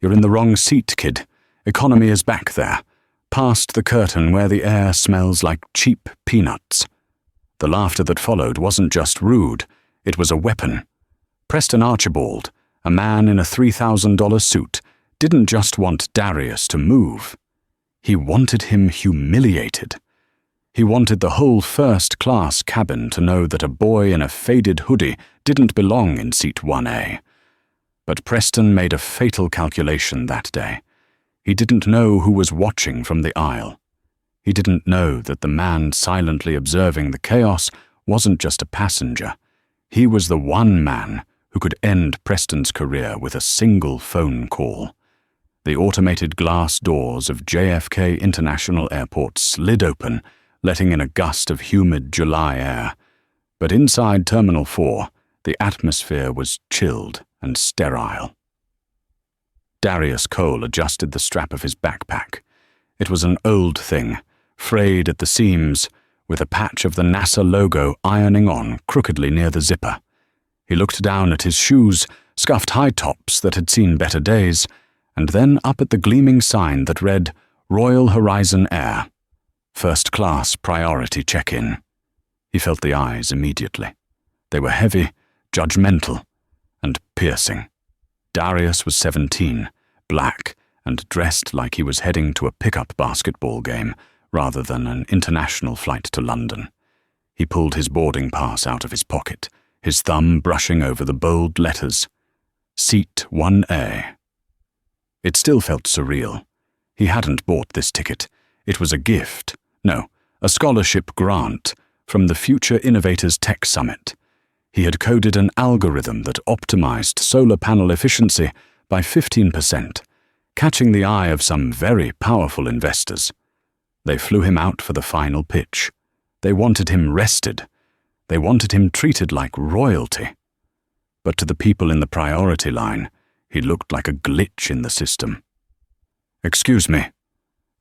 "You're in the wrong seat, kid. Economy is back there, past the curtain where the air smells like cheap peanuts." The laughter that followed wasn't just rude, it was a weapon. Preston Archibald, a man in a $3,000 suit, didn't just want Darius to move. He wanted him humiliated. He wanted the whole first-class cabin to know that a boy in a faded hoodie didn't belong in seat 1A. But Preston made a fatal calculation that day. He didn't know who was watching from the aisle. He didn't know that the man silently observing the chaos wasn't just a passenger. He was the one man who could end Preston's career with a single phone call. The automated glass doors of JFK International Airport slid open, letting in a gust of humid July air. But inside Terminal 4, the atmosphere was chilled and sterile. Darius Cole adjusted the strap of his backpack. It was an old thing, frayed at the seams, with a patch of the NASA logo ironing on crookedly near the zipper. He looked down at his shoes, scuffed high tops that had seen better days, and then up at the gleaming sign that read Royal Horizon Air, First Class Priority Check-in. He felt the eyes immediately. They were heavy, judgmental, and piercing. Darius was 17, black, and dressed like he was heading to a pickup basketball game rather than an international flight to London. He pulled his boarding pass out of his pocket, his thumb brushing over the bold letters. Seat 1A. It still felt surreal. He hadn't bought this ticket. It was a gift. No, a scholarship grant from the Future Innovators Tech Summit. He had coded an algorithm that optimized solar panel efficiency by 15%, catching the eye of some very powerful investors. They flew him out for the final pitch. They wanted him rested. They wanted him treated like royalty. But to the people in the priority line, he looked like a glitch in the system. "Excuse me."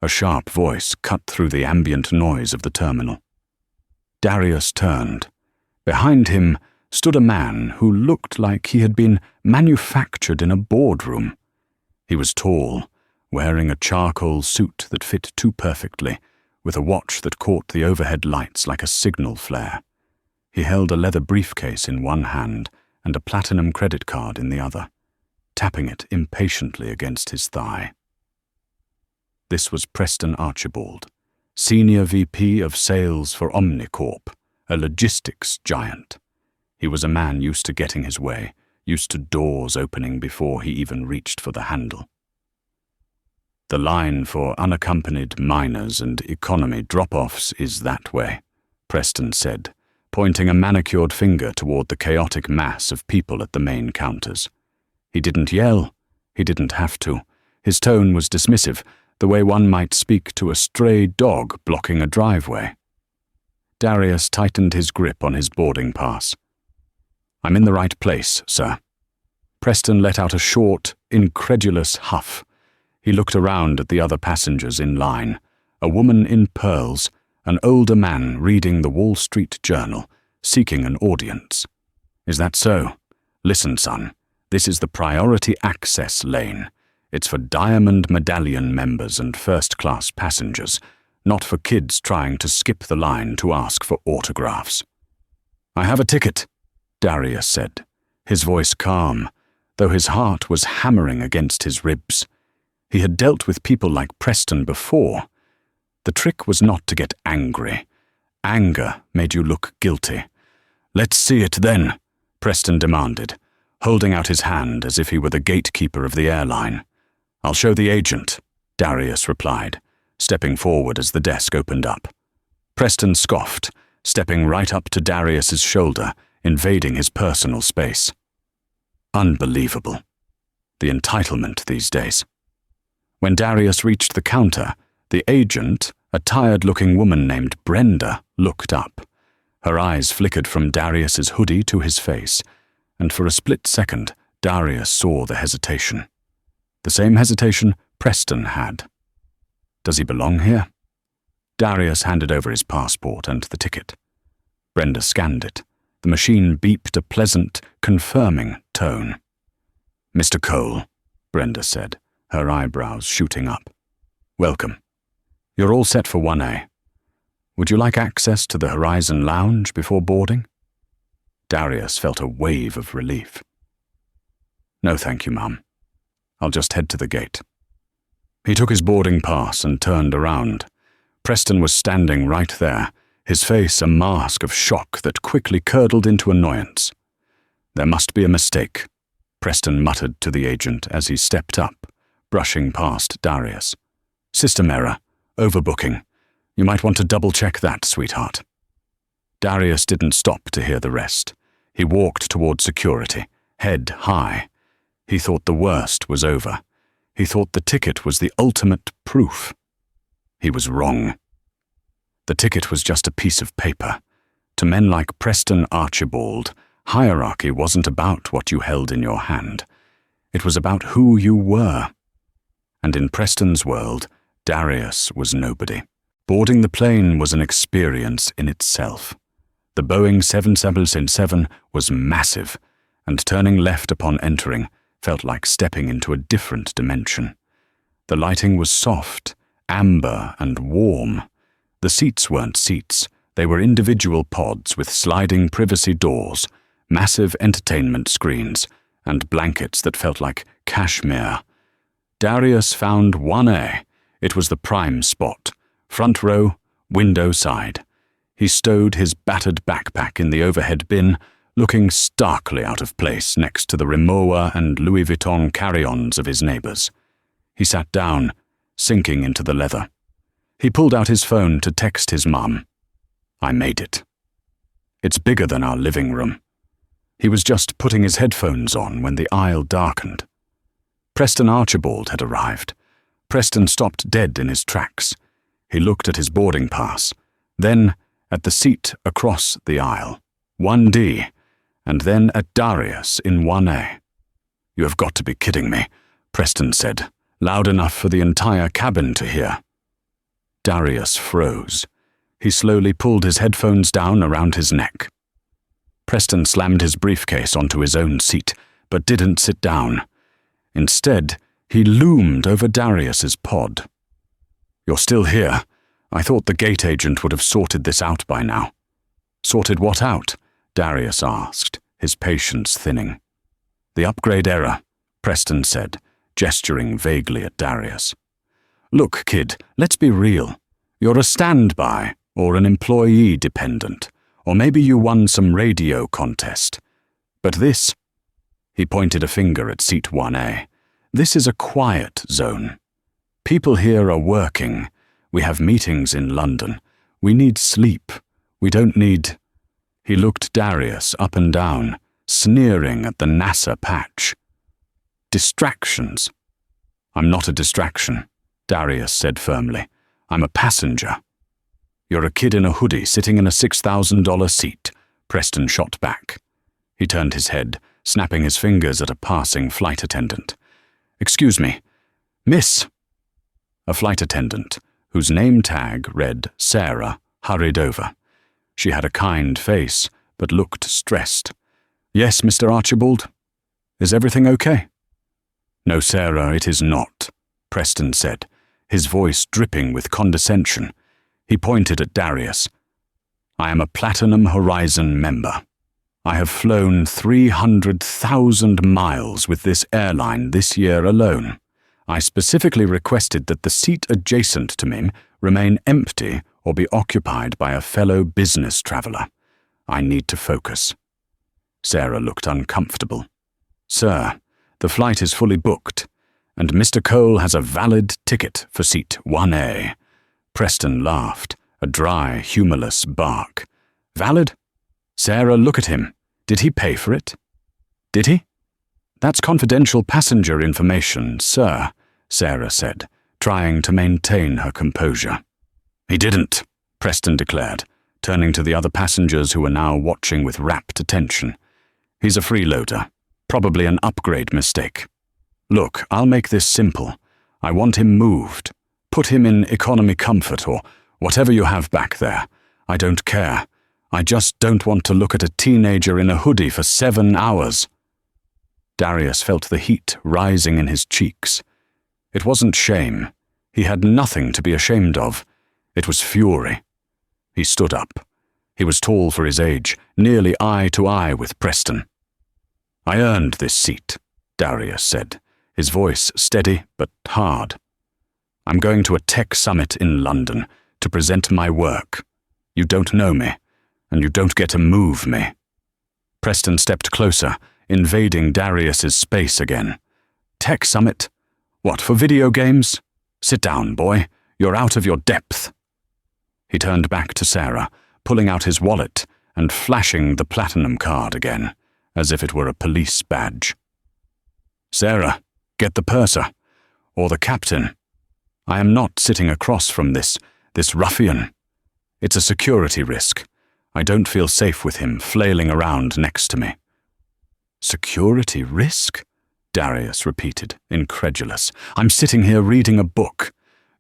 A sharp voice cut through the ambient noise of the terminal. Darius turned. Behind him stood a man who looked like he had been manufactured in a boardroom. He was tall, wearing a charcoal suit that fit too perfectly, with a watch that caught the overhead lights like a signal flare. He held a leather briefcase in one hand and a platinum credit card in the other, tapping it impatiently against his thigh. This was Preston Archibald, Senior VP of Sales for Omnicorp, a logistics giant. He was a man used to getting his way, used to doors opening before he even reached for the handle. "The line for unaccompanied minors and economy drop-offs is that way," Preston said, pointing a manicured finger toward the chaotic mass of people at the main counters. He didn't yell. He didn't have to. His tone was dismissive, the way one might speak to a stray dog blocking a driveway. Darius tightened his grip on his boarding pass. "I'm in the right place, sir." Preston let out a short, incredulous huff. He looked around at the other passengers in line, a woman in pearls, an older man reading the Wall Street Journal, seeking an audience. "Is that so? Listen, son, this is the priority access lane. It's for Diamond Medallion members and first-class passengers, not for kids trying to skip the line to ask for autographs." "I have a ticket," Darius said, his voice calm, though his heart was hammering against his ribs. He had dealt with people like Preston before. The trick was not to get angry. Anger made you look guilty. "Let's see it then," Preston demanded, holding out his hand as if he were the gatekeeper of the airline. "I'll show the agent," Darius replied, stepping forward as the desk opened up. Preston scoffed, stepping right up to Darius's shoulder, invading his personal space. Unbelievable. The entitlement these days. When Darius reached the counter, the agent, a tired-looking woman named Brenda, looked up. Her eyes flickered from Darius's hoodie to his face, and for a split second, Darius saw the hesitation. The same hesitation Preston had. Does he belong here? Darius handed over his passport and the ticket. Brenda scanned it. The machine beeped a pleasant, confirming tone. "Mr. Cole," Brenda said, her eyebrows shooting up. "Welcome. You're all set for 1A. Would you like access to the Horizon Lounge before boarding?" Darius felt a wave of relief. "No thank you, Mum. I'll just head to the gate." He took his boarding pass and turned around. Preston was standing right there, his face a mask of shock that quickly curdled into annoyance. "There must be a mistake," Preston muttered to the agent as he stepped up, brushing past Darius. "System error. Overbooking. You might want to double-check that, sweetheart." Darius didn't stop to hear the rest. He walked toward security, head high. He thought the worst was over. He thought the ticket was the ultimate proof. He was wrong. The ticket was just a piece of paper. To men like Preston Archibald, hierarchy wasn't about what you held in your hand. It was about who you were. And in Preston's world, Darius was nobody. Boarding the plane was an experience in itself. The Boeing 777 was massive, and turning left upon entering felt like stepping into a different dimension. The lighting was soft, amber, and warm. The seats weren't seats. They were individual pods with sliding privacy doors, massive entertainment screens, and blankets that felt like cashmere. Darius found 1A. It was the prime spot. Front row, window side. He stowed his battered backpack in the overhead bin, looking starkly out of place next to the Rimowa and Louis Vuitton carry-ons of his neighbors. He sat down, sinking into the leather. He pulled out his phone to text his mum. "I made it. It's bigger than our living room." He was just putting his headphones on when the aisle darkened. Preston Archibald had arrived. Preston stopped dead in his tracks. He looked at his boarding pass, then at the seat across the aisle, 1D, and then at Darius in 1A. "You have got to be kidding me," Preston said, loud enough for the entire cabin to hear. Darius froze. He slowly pulled his headphones down around his neck. Preston slammed his briefcase onto his own seat, but didn't sit down. Instead, he loomed over Darius's pod. "You're still here. I thought the gate agent would have sorted this out by now." "Sorted what out?" Darius asked, his patience thinning. "The upgrade error," Preston said, gesturing vaguely at Darius. "Look, kid, let's be real. You're a standby or an employee dependent, or maybe you won some radio contest. But this," he pointed a finger at seat 1A, "this is a quiet zone. People here are working. We have meetings in London. We need sleep. We don't need—" He looked Darius up and down, sneering at the NASA patch. "Distractions." "I'm not a distraction," Darius said firmly. "I'm a passenger." "You're a kid in a hoodie sitting in a $6,000 seat," Preston shot back. He turned his head, snapping his fingers at a passing flight attendant. "Excuse me, miss." A flight attendant, whose name tag read Sarah, hurried over. She had a kind face, but looked stressed. "Yes, Mr. Archibald? Is everything okay?" "No, Sarah, it is not," Preston said, his voice dripping with condescension. He pointed at Darius. "I am a Platinum Horizon member. I have flown 300,000 miles with this airline this year alone. I specifically requested that the seat adjacent to me remain empty or be occupied by a fellow business traveler. I need to focus." Sarah looked uncomfortable. "Sir, the flight is fully booked, and Mr. Cole has a valid ticket for seat 1A. Preston laughed, a dry, humorless bark. "Valid? Sarah, look at him. Did he pay for it?" "Did he?" "That's confidential passenger information, sir," Sarah said, trying to maintain her composure. "He didn't," Preston declared, turning to the other passengers who were now watching with rapt attention. "He's a freeloader, probably an upgrade mistake. Look, I'll make this simple. I want him moved. Put him in economy comfort or whatever you have back there. I don't care. I just don't want to look at a teenager in a hoodie for 7 hours." Darius felt the heat rising in his cheeks. It wasn't shame. He had nothing to be ashamed of. It was fury. He stood up. He was tall for his age, nearly eye to eye with Preston. "I earned this seat," Darius said, his voice steady but hard. "I'm going to a tech summit in London to present my work. You don't know me, and you don't get to move me." Preston stepped closer, invading Darius's space again. "Tech summit? What, for video games? Sit down, boy. You're out of your depth." He turned back to Sarah, pulling out his wallet and flashing the platinum card again, as if it were a police badge. "Sarah, get the purser, or the captain. I am not sitting across from this ruffian. It's a security risk. I don't feel safe with him flailing around next to me." "Security risk?" Darius repeated, incredulous. "I'm sitting here reading a book."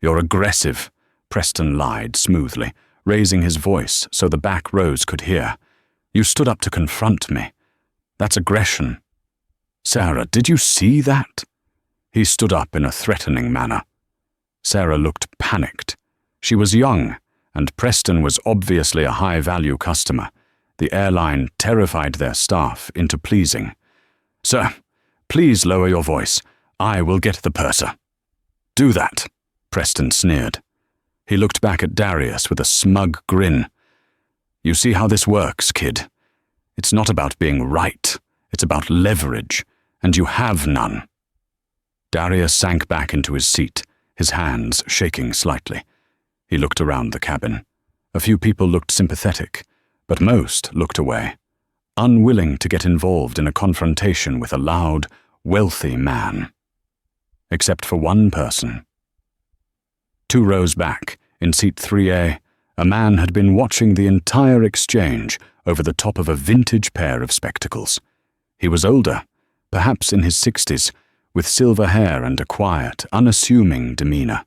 "You're aggressive," Preston lied smoothly, raising his voice so the back rows could hear. "You stood up to confront me. That's aggression." "Sarah, did you see that?" He stood up in a threatening manner. Sarah looked panicked. She was young, and Preston was obviously a high-value customer. The airline terrified their staff into pleasing. "Sir, please lower your voice. I will get the purser." "Do that," Preston sneered. He looked back at Darius with a smug grin. "You see how this works, kid? It's not about being right. It's about leverage, and you have none." Darius sank back into his seat, his hands shaking slightly. He looked around the cabin. A few people looked sympathetic, but most looked away, unwilling to get involved in a confrontation with a loud, wealthy man. Except for one person. 2 rows back, in seat 3A, a man had been watching the entire exchange over the top of a vintage pair of spectacles. He was older, perhaps in his 60s, with silver hair and a quiet, unassuming demeanor.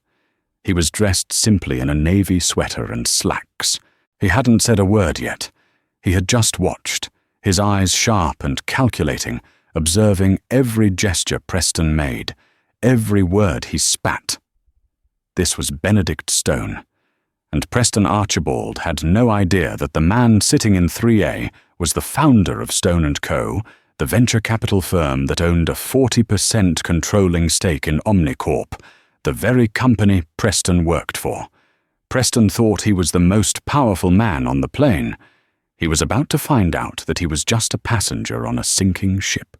He was dressed simply in a navy sweater and slacks. He hadn't said a word yet. He had just watched, his eyes sharp and calculating, observing every gesture Preston made, every word he spat. This was Benedict Stone, and Preston Archibald had no idea that the man sitting in 3A was the founder of Stone & Co., the venture capital firm that owned a 40% controlling stake in Omnicorp, the very company Preston worked for. Preston thought he was the most powerful man on the plane. He was about to find out that he was just a passenger on a sinking ship.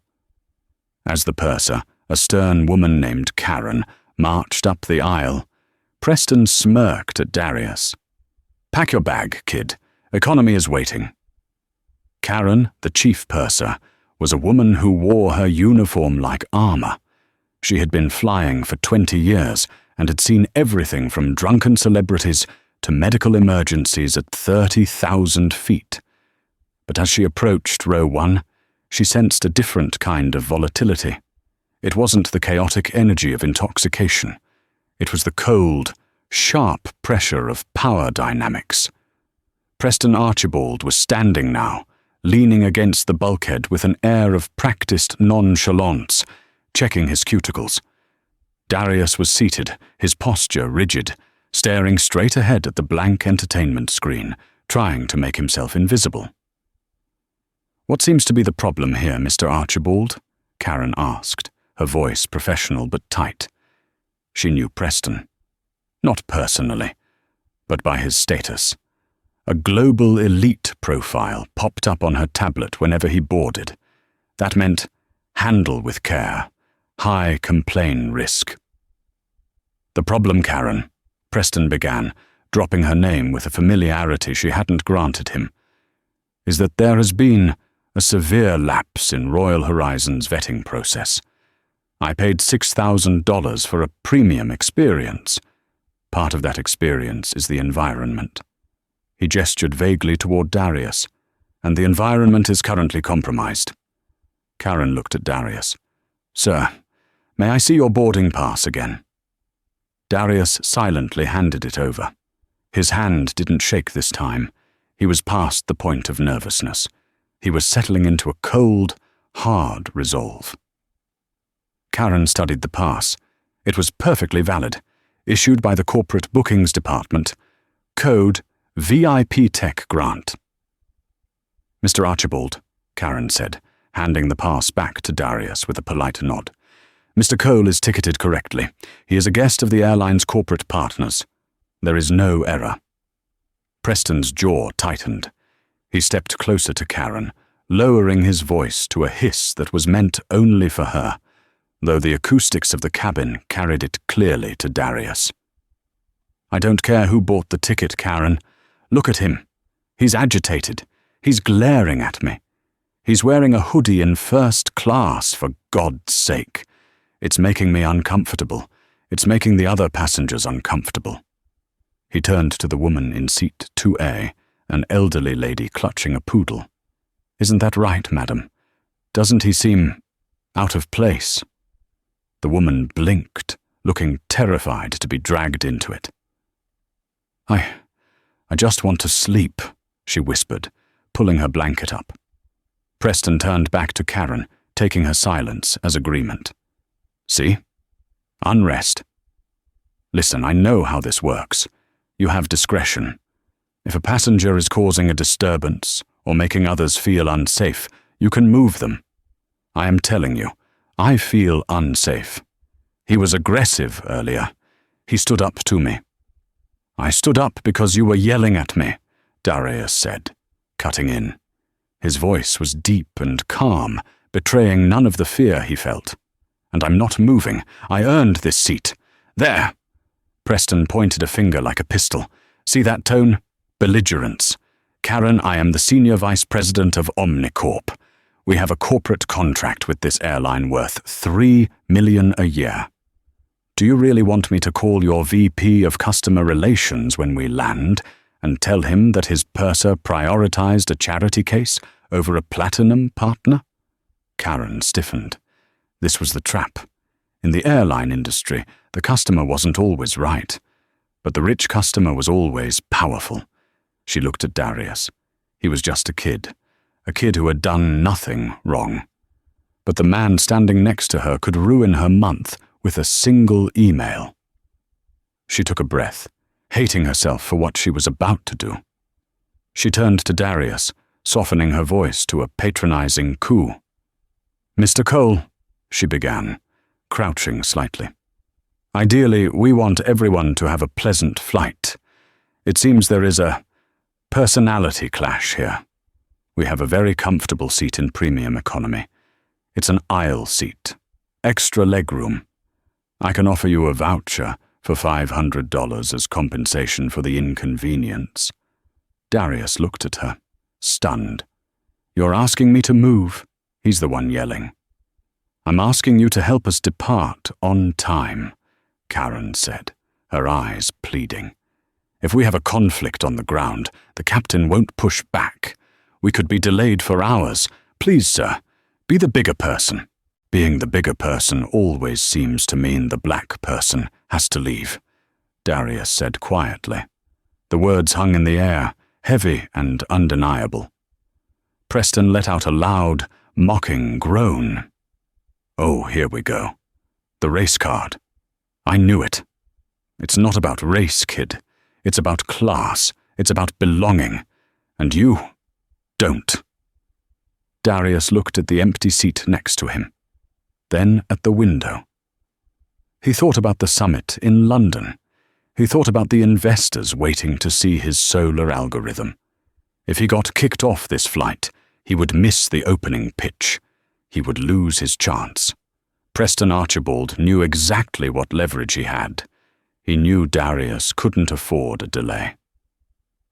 As the purser, a stern woman named Karen, marched up the aisle, Preston smirked at Darius. "Pack your bag, kid. Economy is waiting." Karen, the chief purser, was a woman who wore her uniform like armor. She had been flying for 20 years and had seen everything from drunken celebrities to medical emergencies at 30,000 feet. But as she approached row 1, she sensed a different kind of volatility. It wasn't the chaotic energy of intoxication. It was the cold, sharp pressure of power dynamics. Preston Archibald was standing now, leaning against the bulkhead with an air of practiced nonchalance, checking his cuticles. Darius was seated, his posture rigid, staring straight ahead at the blank entertainment screen, trying to make himself invisible. "What seems to be the problem here, Mr. Archibald?" Karen asked, her voice professional but tight. She knew Preston. Not personally, but by his status. A global elite profile popped up on her tablet whenever he boarded. That meant handle with care, high complain risk. "The problem, Karen," Preston began, dropping her name with a familiarity she hadn't granted him, "is that there has been a severe lapse in Royal Horizon's vetting process. I paid $6,000 for a premium experience. Part of that experience is the environment." He gestured vaguely toward Darius, "and the environment is currently compromised." Karen looked at Darius. "Sir, may I see your boarding pass again?" Darius silently handed it over. His hand didn't shake this time. He was past the point of nervousness. He was settling into a cold, hard resolve. Karen studied the pass. It was perfectly valid, issued by the corporate bookings department. Code VIP Tech Grant. Mr. Archibald, Karen said, handing the pass back to Darius with a polite nod. Mr. Cole is ticketed correctly. He is a guest of the airline's corporate partners. There is no error. Preston's jaw tightened. He stepped closer to Karen, lowering his voice to a hiss that was meant only for her, though the acoustics of the cabin carried it clearly to Darius. I don't care who bought the ticket, Karen. Look at him. He's agitated. He's glaring at me. He's wearing a hoodie in first class, for God's sake. It's making me uncomfortable. It's making the other passengers uncomfortable. He turned to the woman in seat 2A, an elderly lady clutching a poodle. Isn't that right, madam? Doesn't he seem out of place? The woman blinked, looking terrified to be dragged into it. I just want to sleep, she whispered, pulling her blanket up. Preston turned back to Karen, taking her silence as agreement. See? Unrest. Listen, I know how this works. You have discretion. If a passenger is causing a disturbance or making others feel unsafe, you can move them. I am telling you, I feel unsafe. He was aggressive earlier. He stood up to me. I stood up because you were yelling at me, Darius said, cutting in. His voice was deep and calm, betraying none of the fear he felt. And I'm not moving. I earned this seat. There! Preston pointed a finger like a pistol. See that tone? Belligerence. Karen, I am the Senior Vice President of Omnicorp. We have a corporate contract with this airline worth $3 million a year. Do you really want me to call your VP of Customer Relations when we land and tell him that his purser prioritized a charity case over a platinum partner? Karen stiffened. This was the trap. In the airline industry, the customer wasn't always right, but the rich customer was always powerful. She looked at Darius. He was just a kid who had done nothing wrong. But the man standing next to her could ruin her month with a single email. She took a breath, hating herself for what she was about to do. She turned to Darius, softening her voice to a patronizing coo. Mr. Cole, she began, crouching slightly. Ideally, we want everyone to have a pleasant flight. It seems there is a personality clash here. We have a very comfortable seat in premium economy. It's an aisle seat, extra legroom. I can offer you a voucher for $500 as compensation for the inconvenience. Darius looked at her, stunned. You're asking me to move? He's the one yelling. I'm asking you to help us depart on time, Karen said, her eyes pleading. If we have a conflict on the ground, the captain won't push back. We could be delayed for hours. Please, sir, be the bigger person. Being the bigger person always seems to mean the black person has to leave, Darius said quietly. The words hung in the air, heavy and undeniable. Preston let out a loud, mocking groan. Oh, here we go. The race card. I knew it. It's not about race, kid. It's about class. It's about belonging. And you don't. Darius looked at the empty seat next to him, then at the window. He thought about the summit in London. He thought about the investors waiting to see his solar algorithm. If he got kicked off this flight, he would miss the opening pitch. He would lose his chance. Preston Archibald knew exactly what leverage he had. He knew Darius couldn't afford a delay.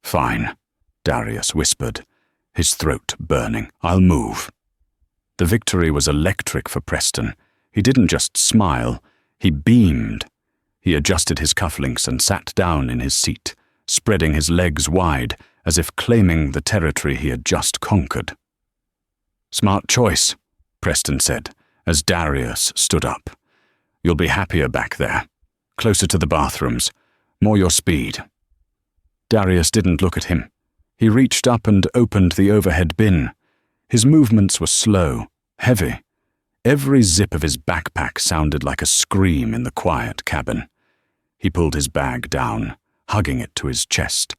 Fine, Darius whispered, his throat burning. I'll move. The victory was electric for Preston. He didn't just smile, he beamed. He adjusted his cufflinks and sat down in his seat, spreading his legs wide as if claiming the territory he had just conquered. Smart choice, Preston said, as Darius stood up. You'll be happier back there, closer to the bathrooms, more your speed. Darius didn't look at him. He reached up and opened the overhead bin. His movements were slow, heavy. Every zip of his backpack sounded like a scream in the quiet cabin. He pulled his bag down, hugging it to his chest.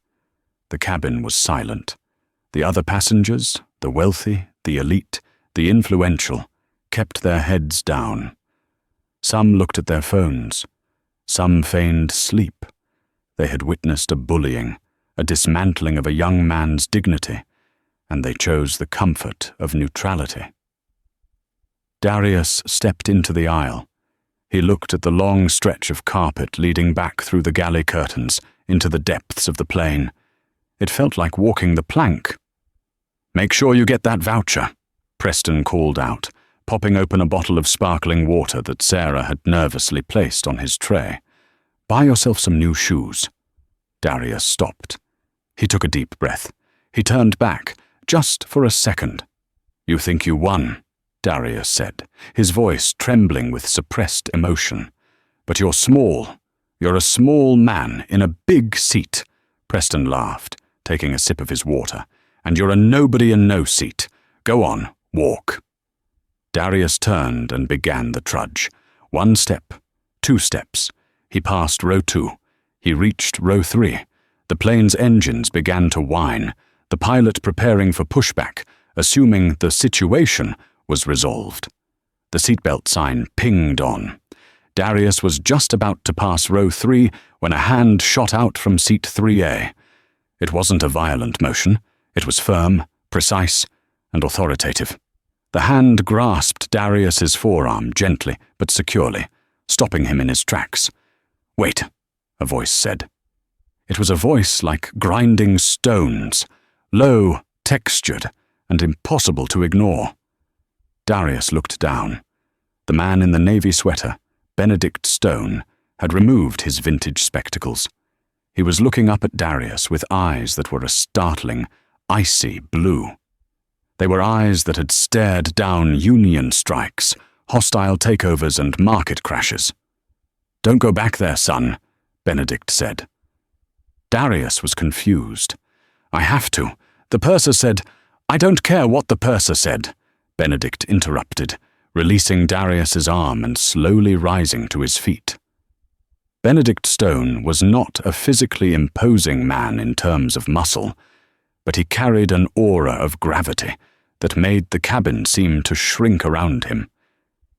The cabin was silent. The other passengers, the wealthy, the elite, the influential, kept their heads down. Some looked at their phones. Some feigned sleep. They had witnessed a bullying, a dismantling of a young man's dignity, and they chose the comfort of neutrality. Darius stepped into the aisle. He looked at the long stretch of carpet leading back through the galley curtains into the depths of the plane. It felt like walking the plank. "Make sure you get that voucher," Preston called out, popping open a bottle of sparkling water that Sarah had nervously placed on his tray. "Buy yourself some new shoes." Darius stopped. He took a deep breath. He turned back, just for a second. "You think you won," Darius said, his voice trembling with suppressed emotion. "But you're small. You're a small man in a big seat." Preston laughed, taking a sip of his water. "And you're a nobody in no seat. Go on, walk." Darius turned and began the trudge. 1 step, 2 steps. He passed row 2. He reached row 3. The plane's engines began to whine, the pilot preparing for pushback, assuming the situation was resolved. The seatbelt sign pinged on. Darius was just about to pass row 3 when a hand shot out from seat 3A. It wasn't a violent motion. It was firm, precise, and authoritative. The hand grasped Darius's forearm gently but securely, stopping him in his tracks. "Wait," a voice said. It was a voice like grinding stones, low, textured, and impossible to ignore. Darius looked down. The man in the navy sweater, Benedict Stone, had removed his vintage spectacles. He was looking up at Darius with eyes that were a startling, icy blue. They were eyes that had stared down union strikes, hostile takeovers, and market crashes. "Don't go back there, son," Benedict said. Darius was confused. "I have to. The purser said—" "I don't care what the purser said," Benedict interrupted, releasing Darius's arm and slowly rising to his feet. Benedict Stone was not a physically imposing man in terms of muscle, but he carried an aura of gravity that made the cabin seem to shrink around him.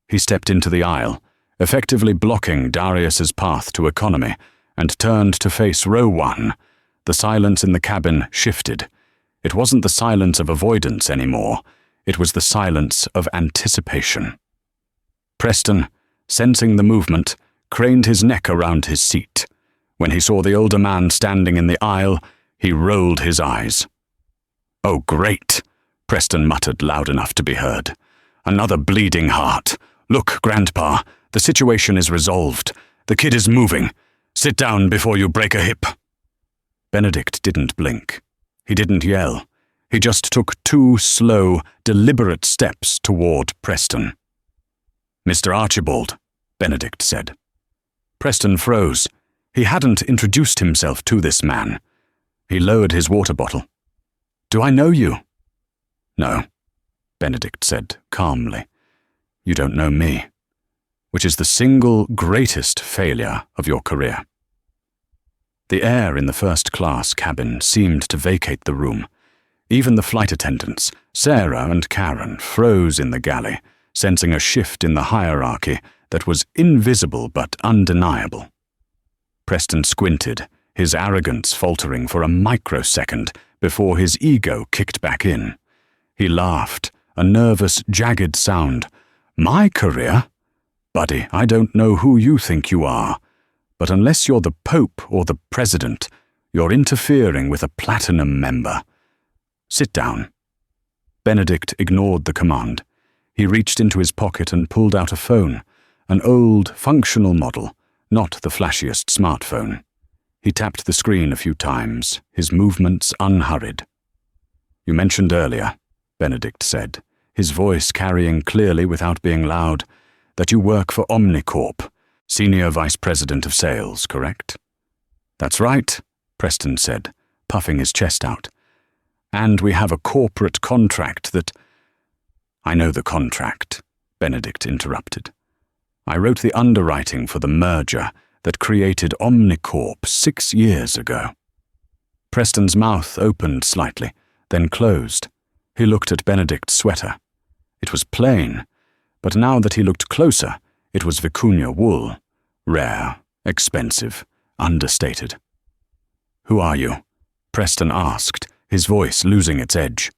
He stepped into the aisle, effectively blocking Darius's path to economy, and turned to face row 1. The silence in the cabin shifted. It wasn't the silence of avoidance anymore. It was the silence of anticipation. Preston, sensing the movement, craned his neck around his seat. When he saw the older man standing in the aisle, he rolled his eyes. "Oh, great," Preston muttered loud enough to be heard. "Another bleeding heart. Look, Grandpa, the situation is resolved. The kid is moving. Sit down before you break a hip." Benedict didn't blink. He didn't yell. He just took 2 slow, deliberate steps toward Preston. "Mr. Archibald," Benedict said. Preston froze. He hadn't introduced himself to this man. He lowered his water bottle. "Do I know you?" "No," Benedict said calmly. "You don't know me, which is the single greatest failure of your career." The air in the first-class cabin seemed to vacate the room. Even the flight attendants, Sarah and Karen, froze in the galley, sensing a shift in the hierarchy that was invisible but undeniable. Preston squinted, his arrogance faltering for a microsecond before his ego kicked back in. He laughed, a nervous, jagged sound. "My career? Buddy, I don't know who you think you are, but unless you're the Pope or the President, you're interfering with a Platinum member. Sit down." Benedict ignored the command. He reached into his pocket and pulled out a phone, an old, functional model, not the flashiest smartphone. He tapped the screen a few times, his movements unhurried. "You mentioned earlier," Benedict said, his voice carrying clearly without being loud, "that you work for Omnicorp, Senior Vice President of Sales, correct?" "That's right," Preston said, puffing his chest out. "And we have a corporate contract that—" "I know the contract," Benedict interrupted. I wrote the underwriting for the merger that created Omnicorp 6 years ago. Preston's mouth opened slightly, then closed. He looked at Benedict's sweater. It was plain, but now that he looked closer, it was vicuña wool. Rare, expensive, understated. "Who are you?" Preston asked, his voice losing its edge.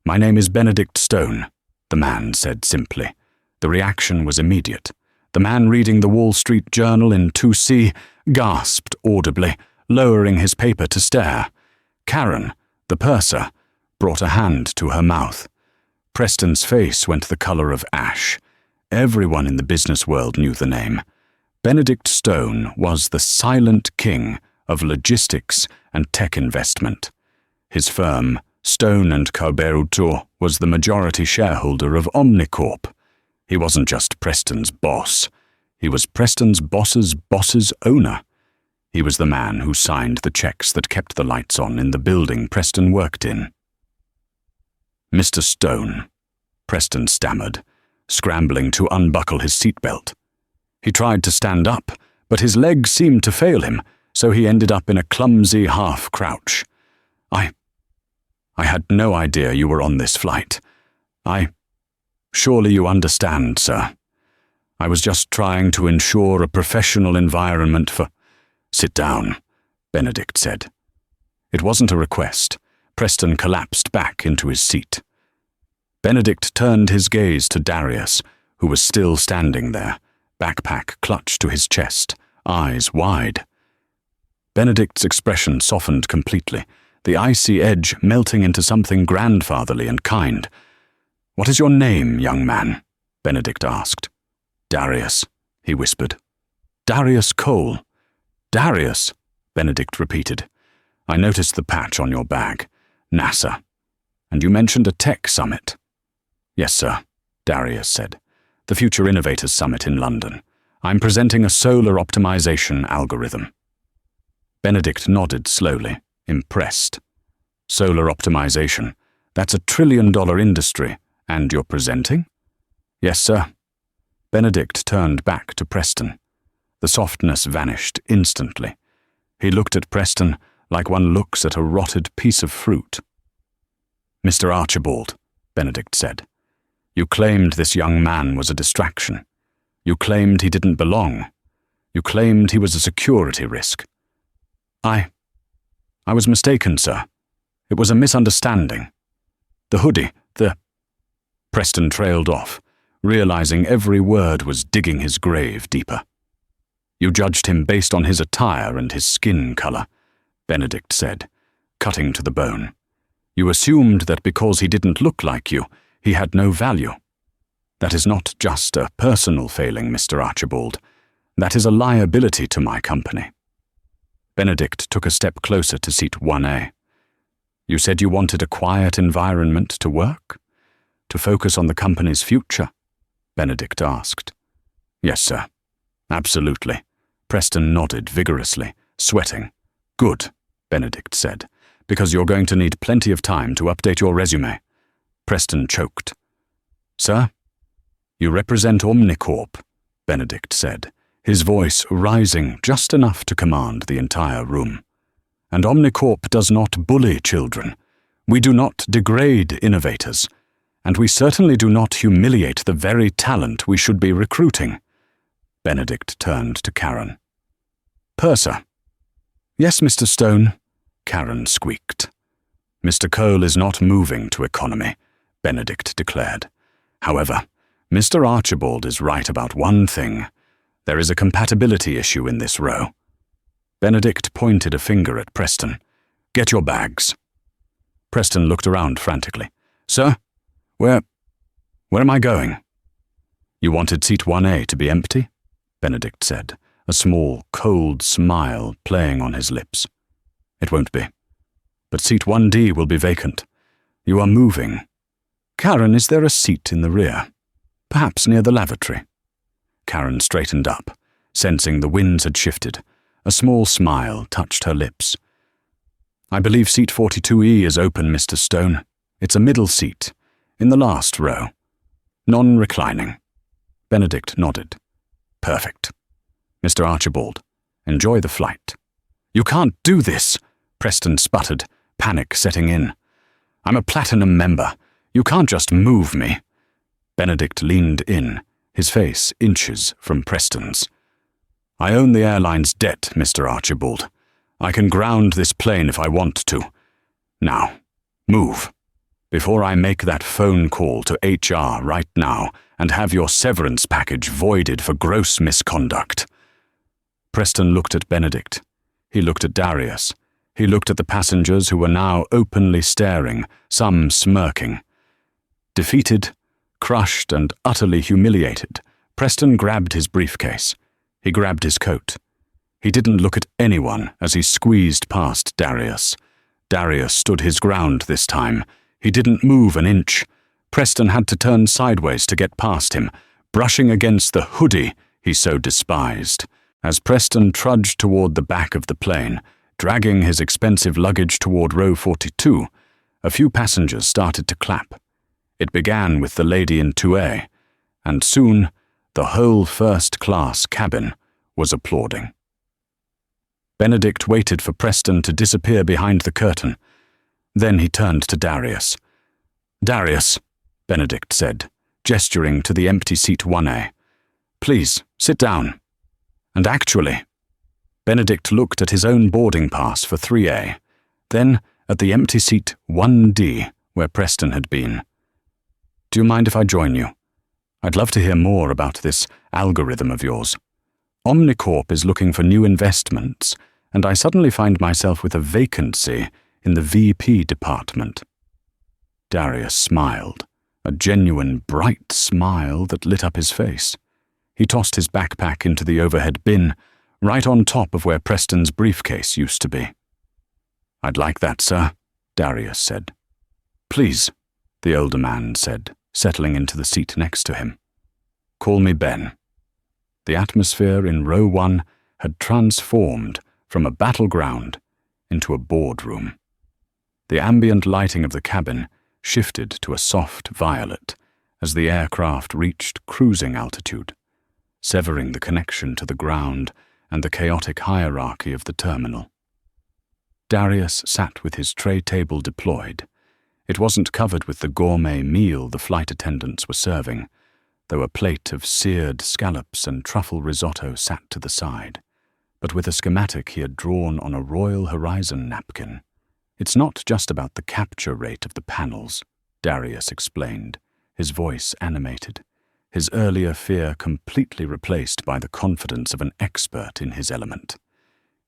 "My name is Benedict Stone," the man said simply. The reaction was immediate. The man reading the Wall Street Journal in 2C gasped audibly, lowering his paper to stare. Karen, the purser, brought a hand to her mouth. Preston's face went the color of ash. Everyone in the business world knew the name. Benedict Stone was the silent king of logistics and tech investment. His firm, Stone & Carberuto, was the majority shareholder of Omnicorp. He wasn't just Preston's boss. He was Preston's boss's boss's owner. He was the man who signed the checks that kept the lights on in the building Preston worked in. "Mr. Stone," Preston stammered, scrambling to unbuckle his seatbelt. He tried to stand up, but his legs seemed to fail him, so he ended up in a clumsy half-crouch. I had no idea you were on this flight. Surely you understand, sir. I was just trying to ensure a professional environment for—" "Sit down," Benedict said. It wasn't a request. Preston collapsed back into his seat. Benedict turned his gaze to Darius, who was still standing there, backpack clutched to his chest, eyes wide. Benedict's expression softened completely, the icy edge melting into something grandfatherly and kind. "What is your name, young man?" Benedict asked. "Darius," he whispered. "Darius Cole." "Darius," Benedict repeated. "I noticed the patch on your bag. NASA. And you mentioned a tech summit." "Yes, sir," Darius said. "The Future Innovators Summit in London. I'm presenting a solar optimization algorithm." Benedict nodded slowly, impressed. "Solar optimization. That's a $1 trillion industry. And you're presenting?" "Yes, sir." Benedict turned back to Preston. The softness vanished instantly. He looked at Preston like one looks at a rotted piece of fruit. "Mr. Archibald," Benedict said, "you claimed this young man was a distraction. You claimed he didn't belong. You claimed he was a security risk." I was mistaken, sir. It was a misunderstanding. The hoodie, Preston trailed off, realizing every word was digging his grave deeper. "You judged him based on his attire and his skin color," Benedict said, cutting to the bone. "You assumed that because he didn't look like you, he had no value. That is not just a personal failing, Mr. Archibald. That is a liability to my company." Benedict took a step closer to seat 1A. "You said you wanted a quiet environment to work? To focus on the company's future?" Benedict asked. "Yes, sir. Absolutely." Preston nodded vigorously, sweating. "Good," Benedict said, "because you're going to need plenty of time to update your resume." Preston choked. "Sir?" "You represent Omnicorp," Benedict said, his voice rising just enough to command the entire room. "And Omnicorp does not bully children. We do not degrade innovators. And we certainly do not humiliate the very talent we should be recruiting." Benedict turned to Karen. "Purser." "Yes, Mr. Stone," Karen squeaked. "Mr. Cole is not moving to economy," Benedict declared. "However, Mr. Archibald is right about one thing. There is a compatibility issue in this row." Benedict pointed a finger at Preston. "Get your bags." Preston looked around frantically. "Sir? Where am I going?" "You wanted seat 1A to be empty?" Benedict said, a small, cold smile playing on his lips. "It won't be. But seat 1D will be vacant. You are moving. Karen, is there a seat in the rear? Perhaps near the lavatory?" Karen straightened up, sensing the winds had shifted. A small smile touched her lips. "I believe seat 42E is open, Mr. Stone. It's a middle seat, in the last row." Non-reclining. Benedict nodded. Perfect. Mr. Archibald, enjoy the flight. You can't do this, Preston sputtered, panic setting in. I'm a platinum member. You can't just move me. Benedict leaned in, his face inches from Preston's. I own the airline's debt, Mr. Archibald. I can ground this plane if I want to. Now, move. Before I make that phone call to HR right now and have your severance package voided for gross misconduct. Preston looked at Benedict. He looked at Darius. He looked at the passengers who were now openly staring, some smirking. Defeated, crushed, and utterly humiliated, Preston grabbed his briefcase. He grabbed his coat. He didn't look at anyone as he squeezed past Darius. Darius stood his ground this time. He didn't move an inch. Preston had to turn sideways to get past him, brushing against the hoodie he so despised. As Preston trudged toward the back of the plane, dragging his expensive luggage toward row 42, a few passengers started to clap. It began with the lady in 2A, and soon the whole first-class cabin was applauding. Benedict waited for Preston to disappear behind the curtain. Then he turned to Darius. Darius, Benedict said, gesturing to the empty seat 1A. Please, sit down. And actually, Benedict looked at his own boarding pass for 3A, then at the empty seat 1D where Preston had been. Do you mind if I join you? I'd love to hear more about this algorithm of yours. Omnicorp is looking for new investments, and I suddenly find myself with a vacancy in the VP department. Darius smiled, a genuine bright smile that lit up his face. He tossed his backpack into the overhead bin, right on top of where Preston's briefcase used to be. I'd like that, sir, Darius said. Please, the older man said, settling into the seat next to him. Call me Ben. The atmosphere in row 1 had transformed from a battleground into a boardroom. The ambient lighting of the cabin shifted to a soft violet as the aircraft reached cruising altitude, severing the connection to the ground and the chaotic hierarchy of the terminal. Darius sat with his tray table deployed. It wasn't covered with the gourmet meal the flight attendants were serving, though a plate of seared scallops and truffle risotto sat to the side, but with a schematic he had drawn on a Royal Horizon napkin. It's not just about the capture rate of the panels, Darius explained, his voice animated, his earlier fear completely replaced by the confidence of an expert in his element.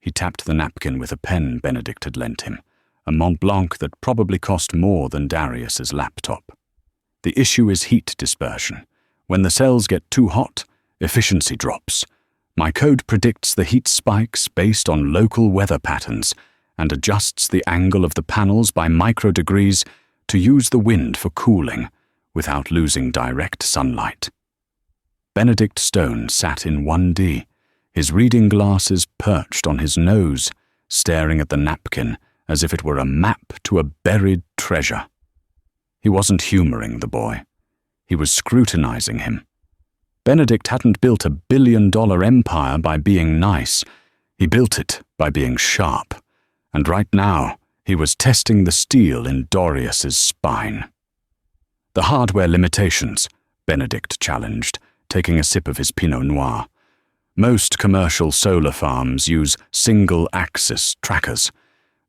He tapped the napkin with a pen Benedict had lent him, a Mont Blanc that probably cost more than Darius's laptop. The issue is heat dispersion. When the cells get too hot, efficiency drops. My code predicts the heat spikes based on local weather patterns and adjusts the angle of the panels by microdegrees to use the wind for cooling without losing direct sunlight. Benedict Stone sat in 1D, his reading glasses perched on his nose, staring at the napkin as if it were a map to a buried treasure. He wasn't humoring the boy. He was scrutinizing him. Benedict hadn't built a billion-dollar empire by being nice. He built it by being sharp. And right now, he was testing the steel in Darius's spine. The hardware limitations, Benedict challenged, taking a sip of his Pinot Noir. Most commercial solar farms use single-axis trackers.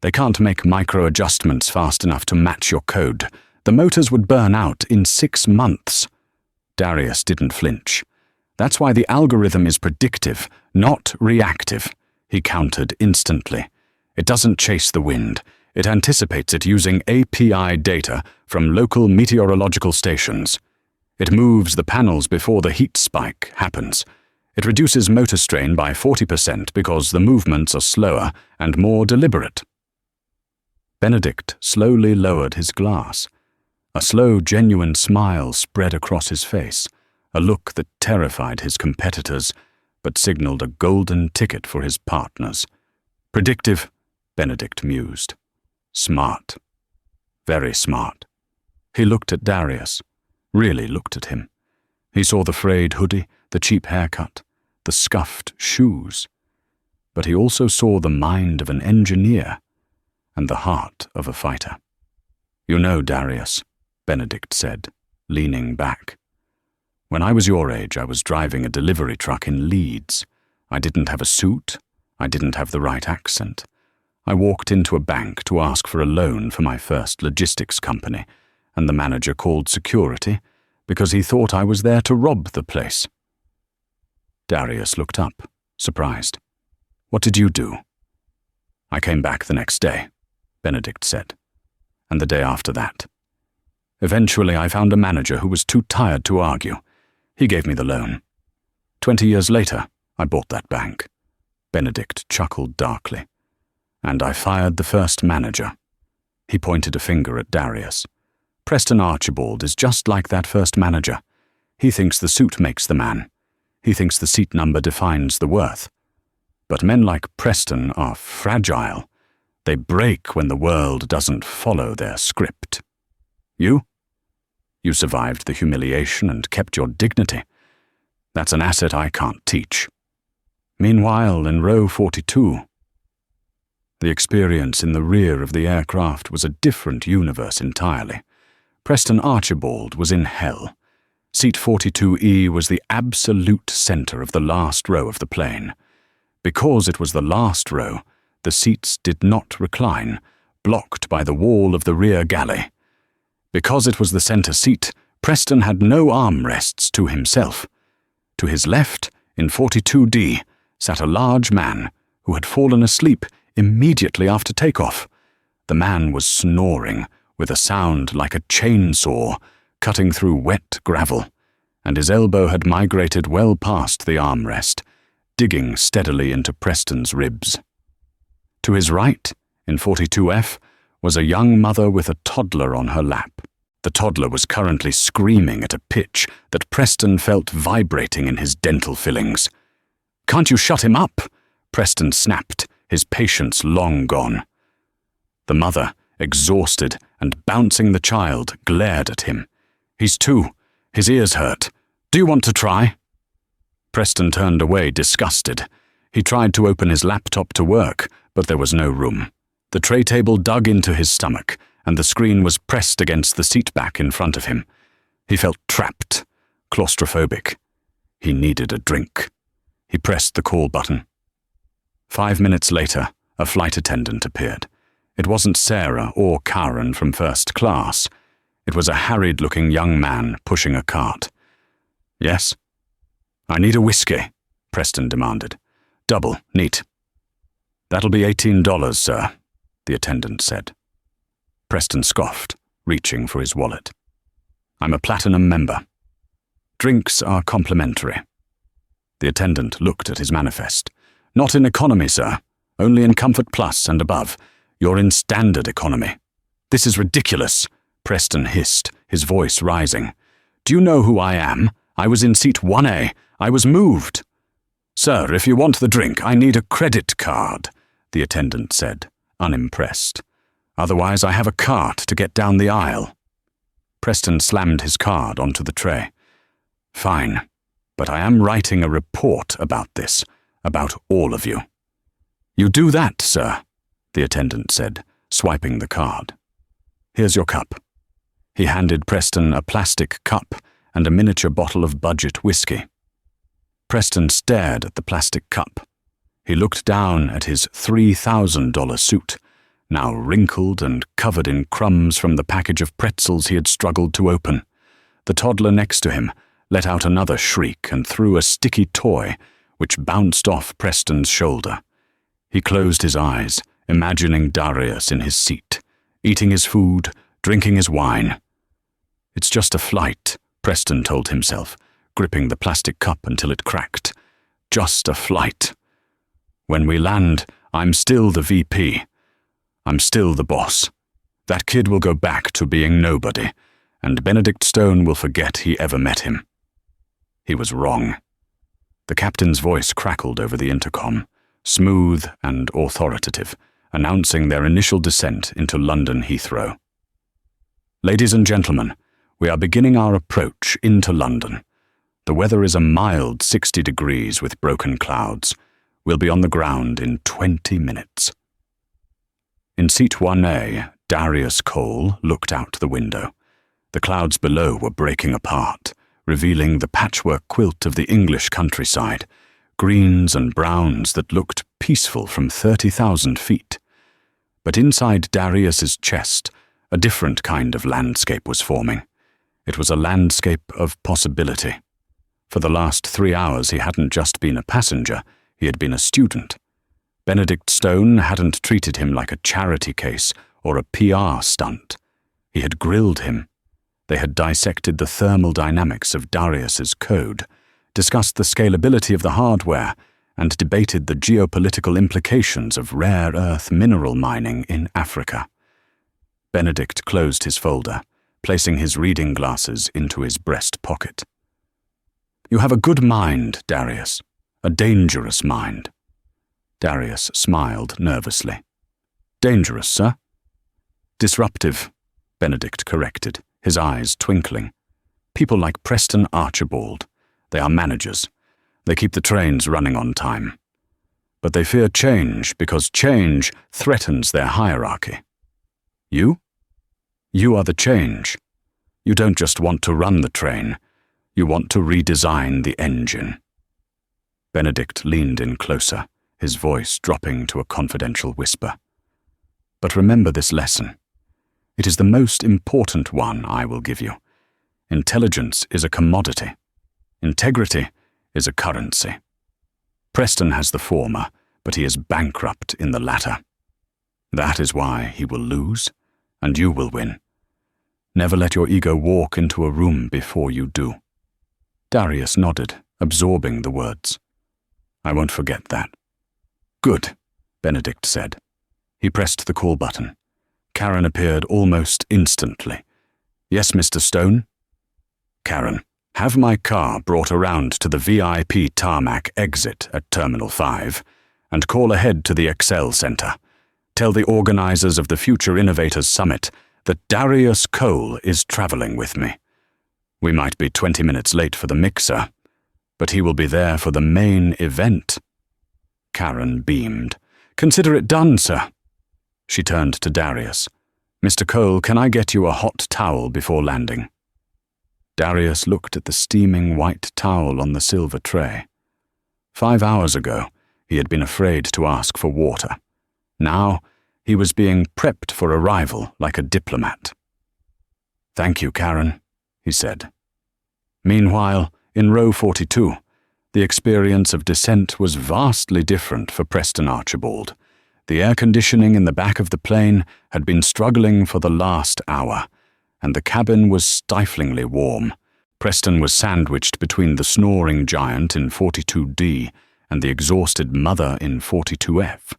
They can't make micro-adjustments fast enough to match your code. The motors would burn out in 6 months. Darius didn't flinch. That's why the algorithm is predictive, not reactive, he countered instantly. It doesn't chase the wind. It anticipates it using API data from local meteorological stations. It moves the panels before the heat spike happens. It reduces motor strain by 40% because the movements are slower and more deliberate. Benedict slowly lowered his glass. A slow, genuine smile spread across his face, a look that terrified his competitors, but signaled a golden ticket for his partners. Predictive, Benedict mused. Smart. Very smart. He looked at Darius, really looked at him, He saw the frayed hoodie, the cheap haircut, the scuffed shoes. But he also saw the mind of an engineer and the heart of a fighter. "You know, Darius," Benedict said, leaning back. "When I was your age, I was driving a delivery truck in Leeds. I didn't have a suit. I didn't have the right accent. I walked into a bank to ask for a loan for my first logistics company, and the manager called security because he thought I was there to rob the place." Darius looked up, surprised. "What did you do?" "I came back the next day," Benedict said, "and the day after that. Eventually I found a manager who was too tired to argue. He gave me the loan. 20 years later, I bought that bank." Benedict chuckled darkly. "And I fired the first manager." He pointed a finger at Darius. "Preston Archibald is just like that first manager. He thinks the suit makes the man. He thinks the seat number defines the worth. But men like Preston are fragile. They break when the world doesn't follow their script. You? You survived the humiliation and kept your dignity. That's an asset I can't teach. Meanwhile, in row 42, the experience in the rear of the aircraft was a different universe entirely. Preston Archibald was in hell. Seat 42E was the absolute center of the last row of the plane. Because it was the last row, the seats did not recline, blocked by the wall of the rear galley. Because it was the center seat, Preston had no armrests to himself. To his left, in 42D, sat a large man who had fallen asleep immediately after takeoff. The man was snoring with a sound like a chainsaw cutting through wet gravel, and his elbow had migrated well past the armrest, digging steadily into Preston's ribs. To his right, in 42F, was a young mother with a toddler on her lap. The toddler was currently screaming at a pitch that Preston felt vibrating in his dental fillings. "Can't you shut him up?" Preston snapped, his patience long gone. The mother, exhausted and bouncing the child, glared at him. "He's two. His ears hurt. Do you want to try?" Preston turned away, disgusted. He tried to open his laptop to work, but there was no room. The tray table dug into his stomach, and the screen was pressed against the seat back in front of him. He felt trapped, claustrophobic. He needed a drink. He pressed the call button. 5 minutes later, a flight attendant appeared. It wasn't Sarah or Karen from first class. It was a harried-looking young man pushing a cart. "Yes?" "I need a whiskey," Preston demanded. "Double, neat." "That'll be $18, sir," the attendant said. Preston scoffed, reaching for his wallet. "I'm a platinum member. Drinks are complimentary." The attendant looked at his manifest. "Not in economy, sir. Only in Comfort Plus and above. You're in standard economy." "This is ridiculous," Preston hissed, his voice rising. "Do you know who I am? I was in seat 1A. I was moved." "Sir, if you want the drink, I need a credit card," the attendant said, unimpressed. "Otherwise, I have a cart to get down the aisle." Preston slammed his card onto the tray. "Fine, but I am writing a report about this, about all of you." "You do that, sir," the attendant said, swiping the card. "Here's your cup." He handed Preston a plastic cup and a miniature bottle of budget whiskey. Preston stared at the plastic cup. He looked down at his $3,000 suit, now wrinkled and covered in crumbs from the package of pretzels he had struggled to open. The toddler next to him let out another shriek and threw a sticky toy, which bounced off Preston's shoulder. He closed his eyes, imagining Darius in his seat, eating his food, drinking his wine. "It's just a flight," Preston told himself, gripping the plastic cup until it cracked. "Just a flight. When we land, I'm still the VP. I'm still the boss. That kid will go back to being nobody, and Benedict Stone will forget he ever met him." He was wrong. The captain's voice crackled over the intercom, smooth and authoritative, announcing their initial descent into London Heathrow. "Ladies and gentlemen, we are beginning our approach into London. The weather is a mild 60 degrees with broken clouds. We'll be on the ground in 20 minutes. In seat 1A, Darius Cole looked out the window. The clouds below were breaking apart, revealing the patchwork quilt of the English countryside, greens and browns that looked peaceful from 30,000 feet. But inside Darius's chest, a different kind of landscape was forming. It was a landscape of possibility. For the last 3 hours he hadn't just been a passenger, he had been a student. Benedict Stone hadn't treated him like a charity case or a PR stunt. He had grilled him. They had dissected the thermal dynamics of Darius's code, discussed the scalability of the hardware, and debated the geopolitical implications of rare earth mineral mining in Africa. Benedict closed his folder, placing his reading glasses into his breast pocket. "You have a good mind, Darius. A dangerous mind." Darius smiled nervously. "Dangerous, sir?" "Disruptive," Benedict corrected, his eyes twinkling. "People like Preston Archibald. They are managers. They keep the trains running on time. But they fear change because change threatens their hierarchy. You? You are the change. You don't just want to run the train. You want to redesign the engine." Benedict leaned in closer, his voice dropping to a confidential whisper. "But remember this lesson. It is the most important one I will give you. Intelligence is a commodity. Integrity is a currency. Preston has the former, but he is bankrupt in the latter. That is why he will lose, and you will win. Never let your ego walk into a room before you do." Darius nodded, absorbing the words. "I won't forget that." "Good," Benedict said. He pressed the call button. Karen appeared almost instantly. "Yes, Mr. Stone?" "Karen, have my car brought around to the VIP tarmac exit at Terminal 5 and call ahead to the Excel Center. Tell the organizers of the Future Innovators Summit that Darius Cole is traveling with me. We might be 20 minutes late for the mixer, but he will be there for the main event." Karen beamed. "Consider it done, sir." She turned to Darius. "Mr. Cole, can I get you a hot towel before landing?" Darius looked at the steaming white towel on the silver tray. 5 hours ago, he had been afraid to ask for water. Now, he was being prepped for arrival like a diplomat. "Thank you, Karen," he said. Meanwhile, in row 42, the experience of descent was vastly different for Preston Archibald. The air conditioning in the back of the plane had been struggling for the last hour, and the cabin was stiflingly warm. Preston was sandwiched between the snoring giant in 42D and the exhausted mother in 42F.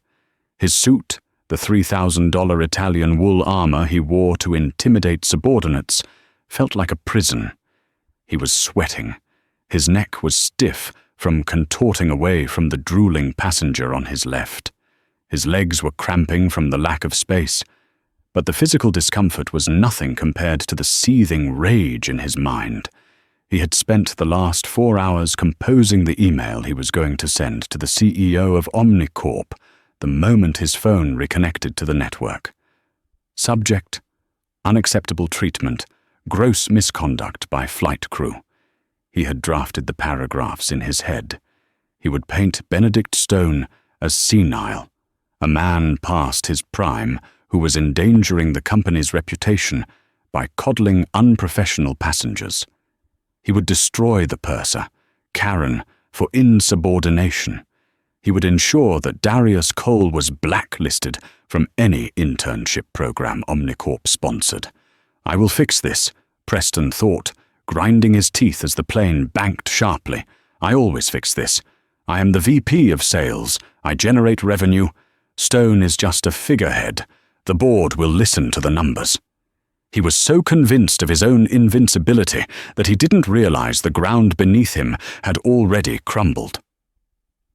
His suit, the $3,000 Italian wool armor he wore to intimidate subordinates, felt like a prison. He was sweating. His neck was stiff from contorting away from the drooling passenger on his left. His legs were cramping from the lack of space, but the physical discomfort was nothing compared to the seething rage in his mind. He had spent the last 4 hours composing the email he was going to send to the CEO of Omnicorp the moment his phone reconnected to the network. Subject: unacceptable treatment, gross misconduct by flight crew. He had drafted the paragraphs in his head. He would paint Benedict Stone as senile, a man past his prime who was endangering the company's reputation by coddling unprofessional passengers. He would destroy the purser, Karen, for insubordination. He would ensure that Darius Cole was blacklisted from any internship program Omnicorp sponsored. "I will fix this," Preston thought, grinding his teeth as the plane banked sharply. "I always fix this. I am the VP of sales. I generate revenue. Stone is just a figurehead. The board will listen to the numbers." He was so convinced of his own invincibility that he didn't realize the ground beneath him had already crumbled.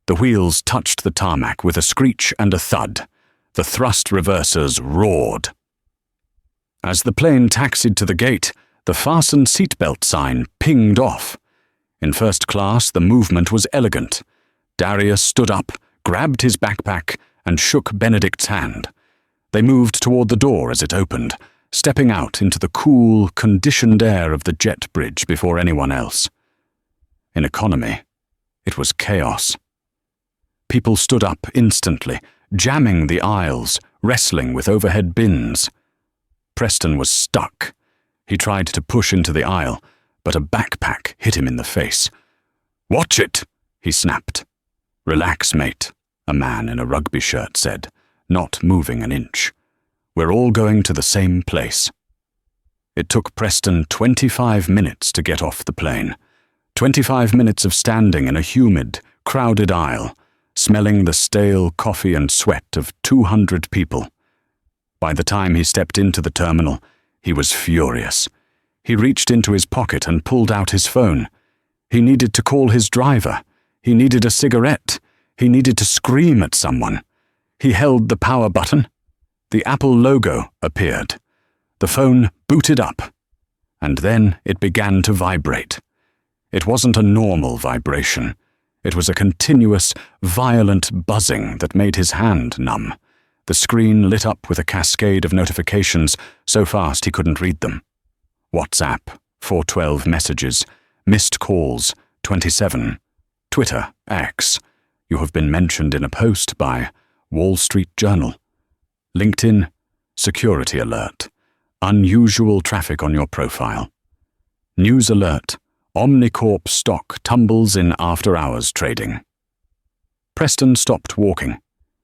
The wheels touched the tarmac with a screech and a thud. The thrust reversers roared. As the plane taxied to the gate, the fasten seatbelt sign pinged off. In first class, the movement was elegant. Darius stood up, grabbed his backpack, and shook Benedict's hand. They moved toward the door as it opened, stepping out into the cool, conditioned air of the jet bridge before anyone else. In economy, it was chaos. People stood up instantly, jamming the aisles, wrestling with overhead bins. Preston was stuck. He tried to push into the aisle, but a backpack hit him in the face. "Watch it!" he snapped. "Relax, mate," a man in a rugby shirt said, not moving an inch. "We're all going to the same place." It took Preston 25 minutes to get off the plane. 25 minutes of standing in a humid, crowded aisle, smelling the stale coffee and sweat of 200 people. By the time he stepped into the terminal, he was furious. He reached into his pocket and pulled out his phone. He needed to call his driver. He needed a cigarette. He needed to scream at someone. He held the power button. The Apple logo appeared. The phone booted up. And then it began to vibrate. It wasn't a normal vibration. It was a continuous, violent buzzing that made his hand numb. The screen lit up with a cascade of notifications so fast he couldn't read them. WhatsApp, 412 messages, missed calls, 27. Twitter, X, you have been mentioned in a post by Wall Street Journal. LinkedIn, security alert, unusual traffic on your profile. News alert, Omnicorp stock tumbles in after-hours trading. Preston stopped walking.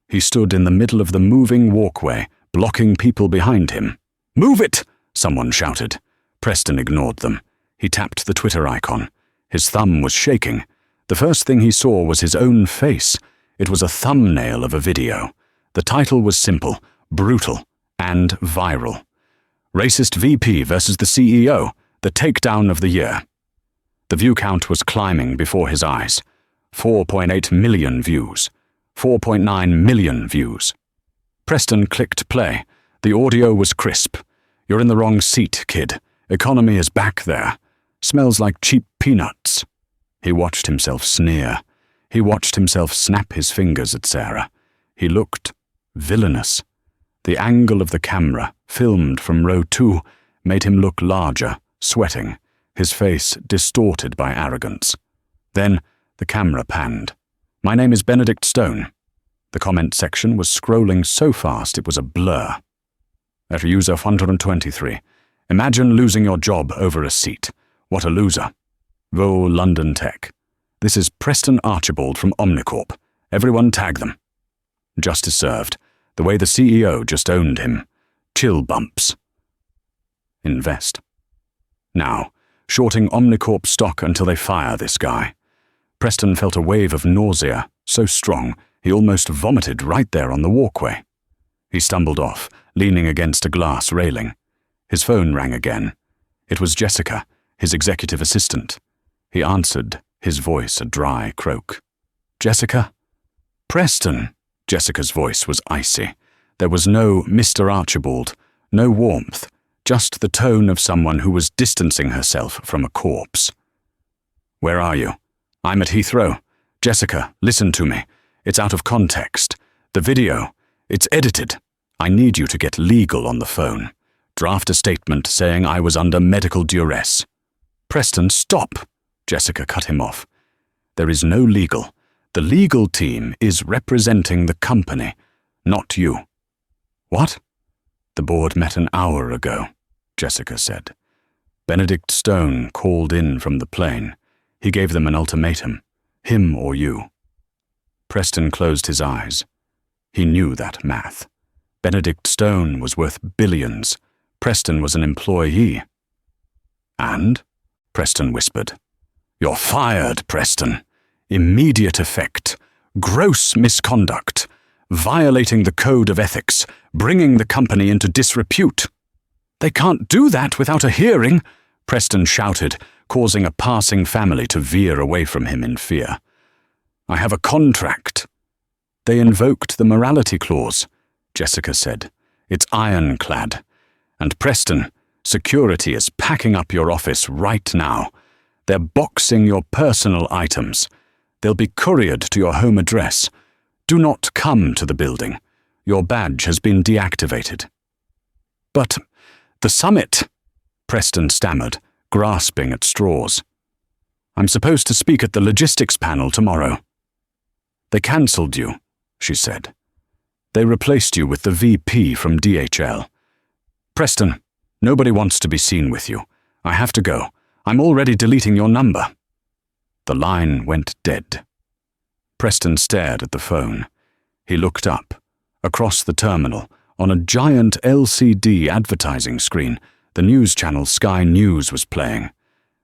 He stood in the middle of the moving walkway, blocking people behind him. "Move it!" someone shouted. Preston ignored them. He tapped the Twitter icon. His thumb was shaking. The first thing he saw was his own face. It was a thumbnail of a video. The title was simple, brutal, and viral. Racist VP versus the CEO, the takedown of the year. The view count was climbing before his eyes. 4.8 million views. 4.9 million views. Preston clicked play. The audio was crisp. "You're in the wrong seat, kid. Economy is back there. Smells like cheap peanuts." He watched himself sneer. He watched himself snap his fingers at Sarah. He looked villainous. The angle of the camera, filmed from row 2, made him look larger, sweating, his face distorted by arrogance. Then the camera panned. "My name is Benedict Stone." The comment section was scrolling so fast it was a blur. At user 123. "Imagine losing your job over a seat. What a loser. Vo London Tech. This is Preston Archibald from Omnicorp. Everyone tag them." Justice served. The way the CEO just owned him. Chill bumps. Invest. Now, shorting Omnicorp stock until they fire this guy. Preston felt a wave of nausea, so strong he almost vomited right there on the walkway. He stumbled off, leaning against a glass railing. His phone rang again. It was Jessica, his executive assistant. He answered, his voice a dry croak. "Jessica?" "Preston." Jessica's voice was icy. There was no Mr. Archibald, no warmth, just the tone of someone who was distancing herself from a corpse. "Where are you?" "I'm at Heathrow. Jessica, listen to me. It's out of context. The video, it's edited. I need you to get legal on the phone. Draft a statement saying I was under medical duress." "Preston, stop!" Jessica cut him off. "There is no legal. The legal team is representing the company, not you." "What?" "The board met an hour ago," Jessica said. "Benedict Stone called in from the plane. He gave them an ultimatum, him or you." Preston closed his eyes. He knew that math. Benedict Stone was worth billions. Preston was an employee. "And?" Preston whispered. "You're fired, Preston. Immediate effect. Gross misconduct. Violating the code of ethics. Bringing the company into disrepute." "They can't do that without a hearing," Preston shouted, causing a passing family to veer away from him in fear. "I have a contract." "They invoked the morality clause," Jessica said. "It's ironclad. And Preston, security is packing up your office right now. They're boxing your personal items. They'll be couriered to your home address. Do not come to the building. Your badge has been deactivated." "But the summit," Preston stammered, grasping at straws. "I'm supposed to speak at the logistics panel tomorrow." "They cancelled you," she said. "They replaced you with the VP from DHL. Preston, nobody wants to be seen with you. I have to go. I'm already deleting your number." The line went dead. Preston stared at the phone. He looked up. Across the terminal, on a giant LCD advertising screen, the news channel Sky News was playing.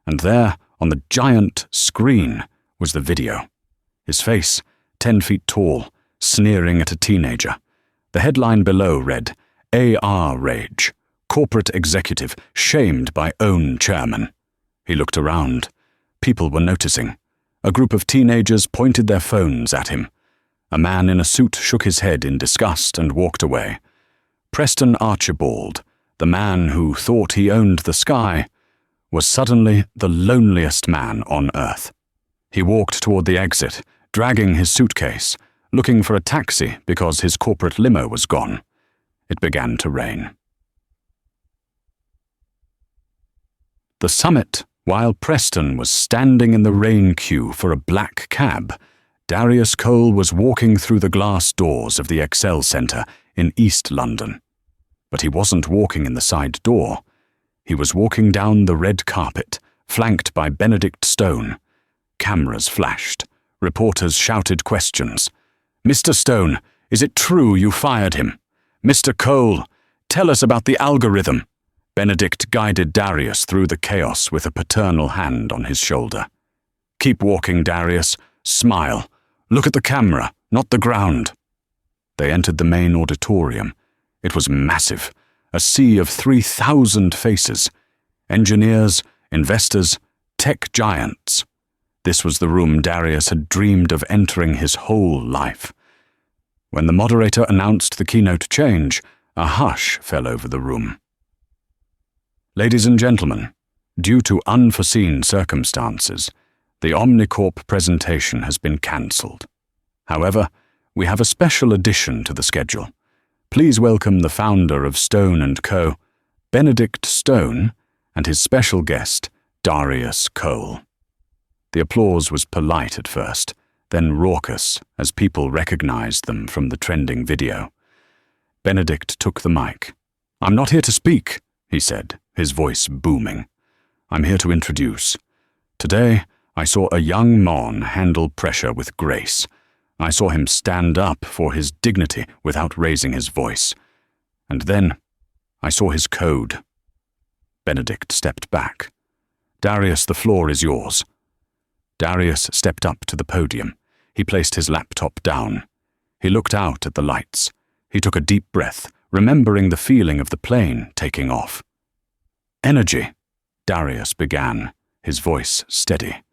And there, on the giant screen, was the video. His face, 10 feet tall, sneering at a teenager. The headline below read, "AR Rage. Corporate executive shamed by own chairman." He looked around. People were noticing. A group of teenagers pointed their phones at him. A man in a suit shook his head in disgust and walked away. Preston Archibald, the man who thought he owned the sky, was suddenly the loneliest man on earth. He walked toward the exit, dragging his suitcase, looking for a taxi because his corporate limo was gone. It began to rain. The summit, while Preston was standing in the rain queue for a black cab, Darius Cole was walking through the glass doors of the Excel Centre in East London. But he wasn't walking in the side door. He was walking down the red carpet, flanked by Benedict Stone. Cameras flashed. Reporters shouted questions. "Mr. Stone, is it true you fired him? Mr. Cole, tell us about the algorithm." Benedict guided Darius through the chaos with a paternal hand on his shoulder. "Keep walking, Darius. Smile. Look at the camera, not the ground." They entered the main auditorium. It was massive, a sea of 3,000 faces. Engineers, investors, tech giants. This was the room Darius had dreamed of entering his whole life. When the moderator announced the keynote change, a hush fell over the room. "Ladies and gentlemen, due to unforeseen circumstances, the Omnicorp presentation has been cancelled. However, we have a special addition to the schedule. Please welcome the founder of Stone & Co., Benedict Stone, and his special guest, Darius Cole." The applause was polite at first, then raucous as people recognized them from the trending video. Benedict took the mic. "I'm not here to speak," he said, his voice booming. "I'm here to introduce. Today, I saw a young Mon handle pressure with grace. I saw him stand up for his dignity without raising his voice. And then, I saw his code." Benedict stepped back. "Darius, the floor is yours." Darius stepped up to the podium. He placed his laptop down. He looked out at the lights. He took a deep breath, remembering the feeling of the plane taking off. "Energy," Darius began, his voice steady.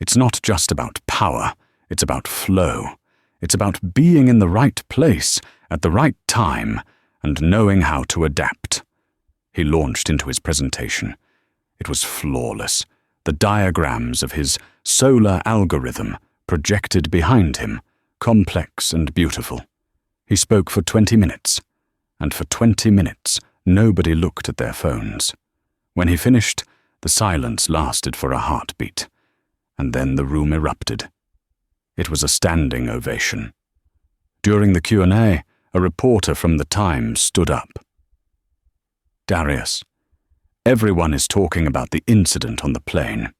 "It's not just about power, it's about flow. It's about being in the right place, at the right time, and knowing how to adapt." He launched into his presentation. It was flawless. The diagrams of his solar algorithm projected behind him, complex and beautiful. He spoke for 20 minutes, and for 20 minutes nobody looked at their phones. When he finished, the silence lasted for a heartbeat, and then the room erupted. It was a standing ovation. During the Q&A, a reporter from the Times stood up. "Darius, everyone is talking about the incident on the plane.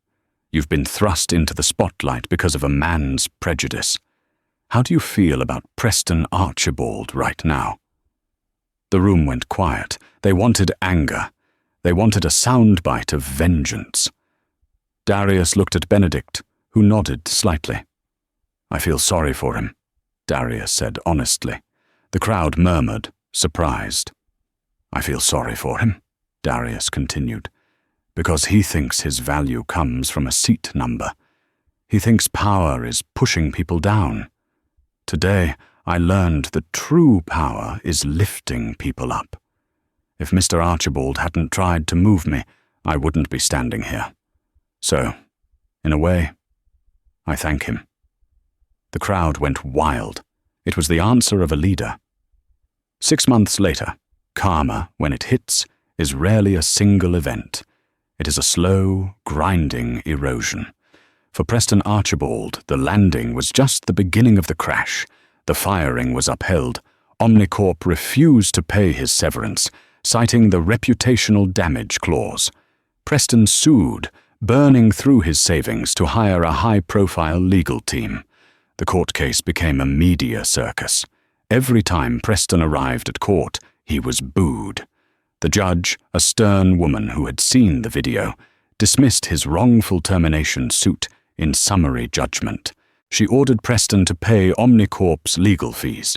You've been thrust into the spotlight because of a man's prejudice. How do you feel about Preston Archibald right now?" The room went quiet. They wanted anger. They wanted a soundbite of vengeance. Darius looked at Benedict, who nodded slightly. "I feel sorry for him," Darius said honestly. The crowd murmured, surprised. "I feel sorry for him," Darius continued, "because he thinks his value comes from a seat number. He thinks power is pushing people down. Today, I learned that true power is lifting people up. If Mr. Archibald hadn't tried to move me, I wouldn't be standing here. So, In a way, I thank him. The crowd went wild. It was the answer of a leader. 6 months later, karma, when it hits, is rarely a single event. It is a slow, grinding erosion. For Preston Archibald, the landing was just the beginning of the crash. The firing was upheld. Omnicorp refused to pay his severance, citing the reputational damage clause. Preston sued, burning through his savings to hire a high-profile legal team. The court case became a media circus. Every time Preston arrived at court, he was booed. The judge, a stern woman who had seen the video, dismissed his wrongful termination suit in summary judgment. She ordered Preston to pay Omnicorp's legal fees.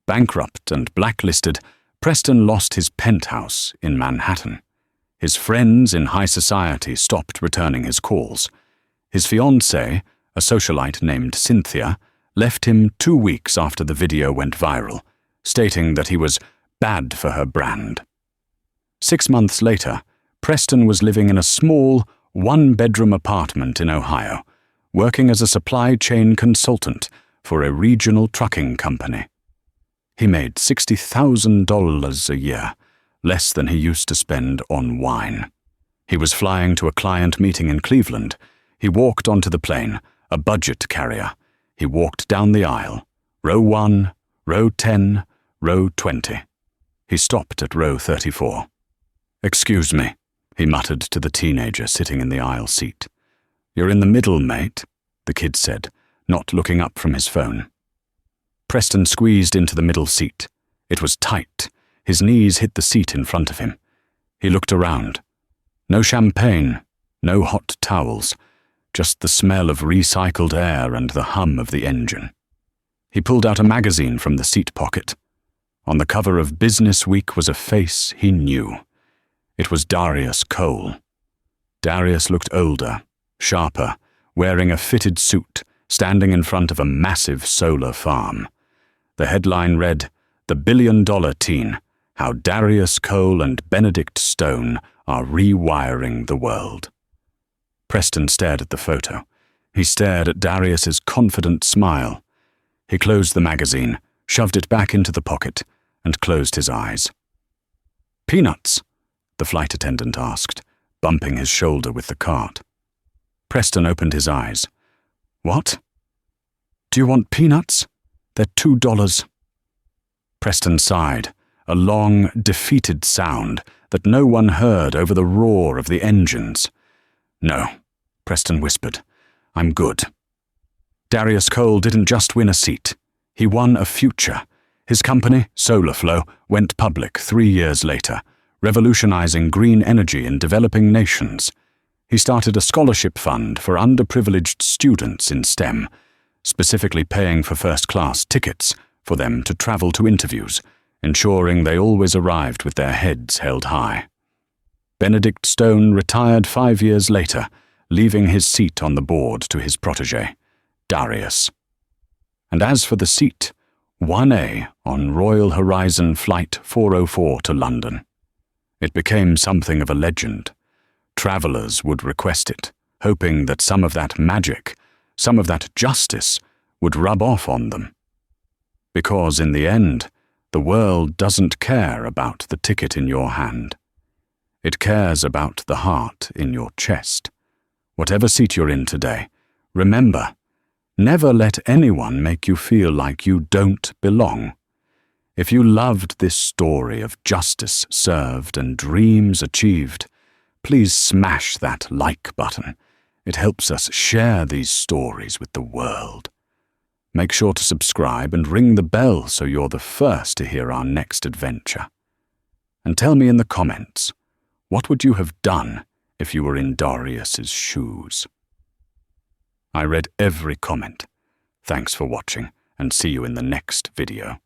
Bankrupt and blacklisted, Preston lost his penthouse in Manhattan. His friends in high society stopped returning his calls. His fiancée, a socialite named Cynthia, left him 2 weeks after the video went viral, stating that he was bad for her brand. 6 months later, Preston was living in a small, one-bedroom apartment in Ohio, working as a supply chain consultant for a regional trucking company. He made $60,000 a year, less than he used to spend on wine. He was flying to a client meeting in Cleveland. He walked onto the plane, a budget carrier. He walked down the aisle, row 1, row 10, row 20. He stopped at row 34. "Excuse me," he muttered to the teenager sitting in the aisle seat. "You're in the middle, mate," the kid said, not looking up from his phone. Preston squeezed into the middle seat. It was tight. His knees hit the seat in front of him. He looked around. No champagne, no hot towels, just the smell of recycled air and the hum of the engine. He pulled out a magazine from the seat pocket. On the cover of Business Week was a face he knew. It was Darius Cole. Darius looked older, sharper, wearing a fitted suit, standing in front of a massive solar farm. The headline read, "The Billion-Dollar Teen, How Darius Cole and Benedict Stone Are Rewiring the World." Preston stared at the photo. He stared at Darius's confident smile. He closed the magazine, shoved it back into the pocket, and closed his eyes. "Peanuts?" the flight attendant asked, bumping his shoulder with the cart. Preston opened his eyes. "What? Do you want peanuts? They're $2. Preston sighed, a long, defeated sound that no one heard over the roar of the engines. "No," Preston whispered. "I'm good." Darius Cole didn't just win a seat. He won a future. His company, SolarFlow, went public 3 years later, revolutionizing green energy in developing nations. He started a scholarship fund for underprivileged students in STEM, specifically paying for first-class tickets for them to travel to interviews, ensuring they always arrived with their heads held high. Benedict Stone retired 5 years later, leaving his seat on the board to his protege, Darius. And as for the seat, 1A on Royal Horizon Flight 404 to London. It became something of a legend. Travelers would request it, hoping that some of that magic, some of that justice, would rub off on them. Because in the end, the world doesn't care about the ticket in your hand. It cares about the heart in your chest. Whatever seat you're in today, remember, never let anyone make you feel like you don't belong. If you loved this story of justice served and dreams achieved, please smash that like button. It helps us share these stories with the world. Make sure to subscribe and ring the bell so you're the first to hear our next adventure. And tell me in the comments, what would you have done if you were in Darius's shoes? I read every comment. Thanks for watching, and see you in the next video.